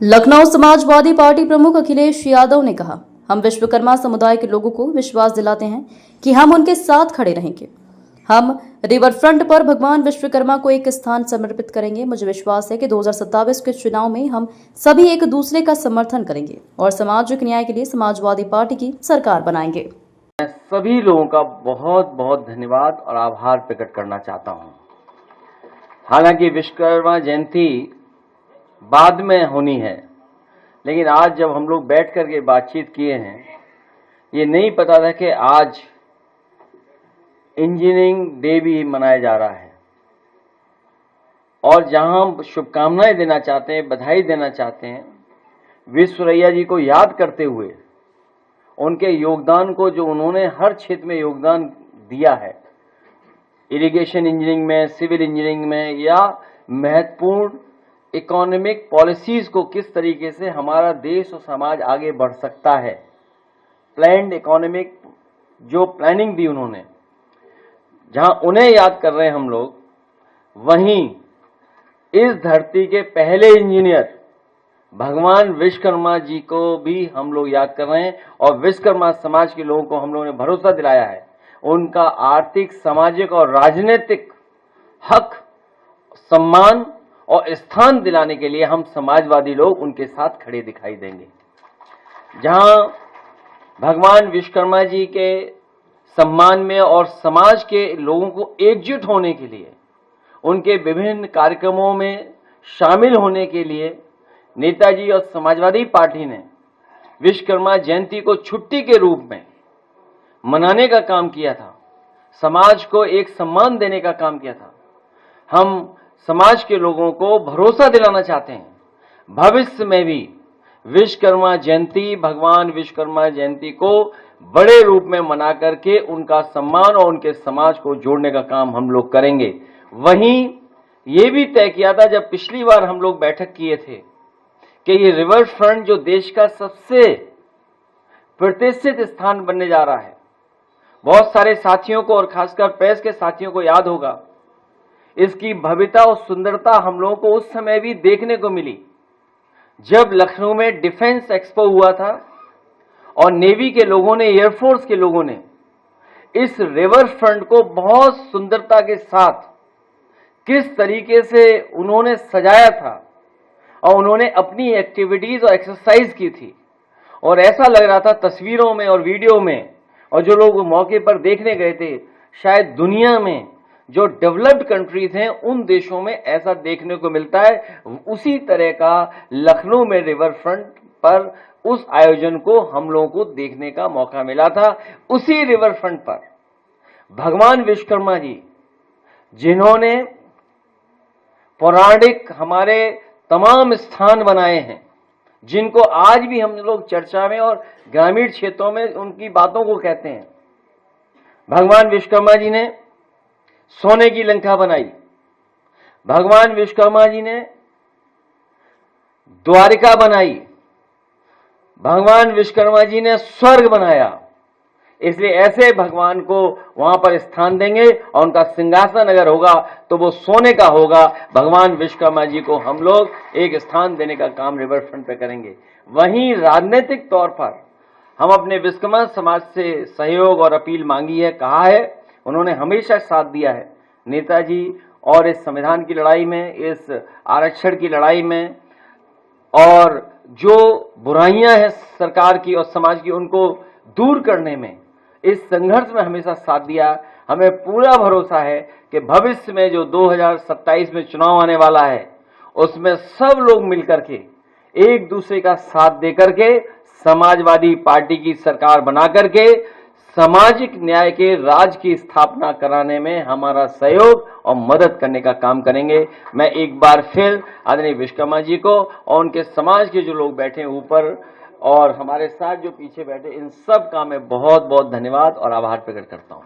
Lucknow Samajwadi party प्रमुख अखिलेश यादव ने कहा, हम विश्वकर्मा समुदाय के लोगों को विश्वास दिलाते हैं कि हम उनके साथ खड़े रहेंगे। हम रिवर फ्रंट पर भगवान विश्वकर्मा को एक स्थान समर्पित करेंगे। मुझे विश्वास है कि 2027 के चुनाव में हम सभी एक दूसरे का समर्थन करेंगे और सामाजिक न्याय के लिए समाजवादी पार्टी की सरकार बनाएंगे। मैं सभी लोगों का बहुत बहुत धन्यवाद और आभार प्रकट करना चाहता हूं। हालांकि विश्वकर्मा जयंती बाद में होनी है, लेकिन आज जब हम लोग बैठ करके बातचीत किए हैं, ये नहीं पता था कि आज इंजीनियरिंग डे भी मनाया जा रहा है। और जहां हम शुभकामनाएं देना चाहते हैं, बधाई देना चाहते हैं, विश्वरैया जी को याद करते हुए उनके योगदान को, जो उन्होंने हर क्षेत्र में योगदान दिया है, इरिगेशन इंजीनियरिंग में, सिविल इंजीनियरिंग में, या महत्वपूर्ण इकोनॉमिक पॉलिसीज को किस तरीके से हमारा देश और समाज आगे बढ़ सकता है, प्लान्ड इकोनॉमिक जो प्लानिंग दी उन्होंने, जहां उन्हें याद कर रहे हैं हम लोग, वहीं इस धरती के पहले इंजीनियर भगवान विश्वकर्मा जी को भी हम लोग याद कर रहे हैं। और विश्वकर्मा समाज के लोगों को हम लोगों ने भरोसा दिलाया है, उनका आर्थिक, सामाजिक और राजनीतिक हक, सम्मान और स्थान दिलाने के लिए हम समाजवादी लोग उनके साथ खड़े दिखाई देंगे। जहां भगवान विश्वकर्मा जी के सम्मान में और समाज के लोगों को एकजुट होने के लिए, उनके विभिन्न कार्यक्रमों में शामिल होने के लिए नेताजी और समाजवादी पार्टी ने विश्वकर्मा जयंती को छुट्टी के रूप में मनाने का काम किया था, समाज को एक सम्मान देने का काम किया था। हम समाज के लोगों को भरोसा दिलाना चाहते हैं, भविष्य में भी विश्वकर्मा जयंती, भगवान विश्वकर्मा जयंती को बड़े रूप में मना करके उनका सम्मान और उनके समाज को जोड़ने का काम हम लोग करेंगे। वहीं ये भी तय किया था, जब पिछली बार हम लोग बैठक किए थे, कि ये रिवर फ्रंट जो देश का सबसे प्रतिष्ठित स्थान बनने जा रहा है, बहुत सारे साथियों को और खासकर प्रेस के साथियों को याद होगा, इसकी भव्यता और सुंदरता हम लोगों को उस समय भी देखने को मिली जब लखनऊ में डिफेंस एक्सपो हुआ था और नेवी के लोगों ने, एयरफोर्स के लोगों ने इस रिवर फ्रंट को बहुत सुंदरता के साथ किस तरीके से उन्होंने सजाया था और उन्होंने अपनी एक्टिविटीज और एक्सरसाइज की थी। और ऐसा लग रहा था तस्वीरों में और वीडियो में, और जो लोग मौके पर देखने गए थे, शायद दुनिया में जो डेवलप्ड कंट्रीज हैं उन देशों में ऐसा देखने को मिलता है। उसी तरह का लखनऊ में रिवर फ्रंट पर उस आयोजन को हम लोगों को देखने का मौका मिला था। उसी रिवर फ्रंट पर भगवान विश्वकर्मा जी, जिन्होंने पौराणिक हमारे तमाम स्थान बनाए हैं, जिनको आज भी हम लोग चर्चा में और ग्रामीण क्षेत्रों में उनकी बातों को कहते हैं। भगवान विश्वकर्मा जी ने सोने की लंका बनाई, भगवान विश्वकर्मा जी ने द्वारिका बनाई, भगवान विश्वकर्मा जी ने स्वर्ग बनाया। इसलिए ऐसे भगवान को वहां पर स्थान देंगे और उनका सिंहासन अगर होगा तो वो सोने का होगा। भगवान विश्वकर्मा जी को हम लोग एक स्थान देने का काम रिवर फ्रंट पे करेंगे। वहीं राजनीतिक तौर पर हम अपने विश्वकर्मा समाज से सहयोग और अपील मांगी है, कहा है, उन्होंने हमेशा साथ दिया है नेताजी और इस संविधान की लड़ाई में, इस आरक्षण की लड़ाई में, और जो बुराइयां हैं सरकार की और समाज की, उनको दूर करने में, इस संघर्ष में हमेशा साथ दिया। हमें पूरा भरोसा है कि भविष्य में जो 2027 में चुनाव आने वाला है, उसमें सब लोग मिलकर के एक दूसरे का साथ देकर के समाजवादी पार्टी की सरकार बना करके सामाजिक न्याय के राज की स्थापना कराने में हमारा सहयोग और मदद करने का काम करेंगे। मैं एक बार फिर आदरणीय विश्वकर्मा जी को और उनके समाज के जो लोग बैठे ऊपर और हमारे साथ जो पीछे बैठे, इन सब का मैं बहुत बहुत धन्यवाद और आभार प्रकट करता हूं।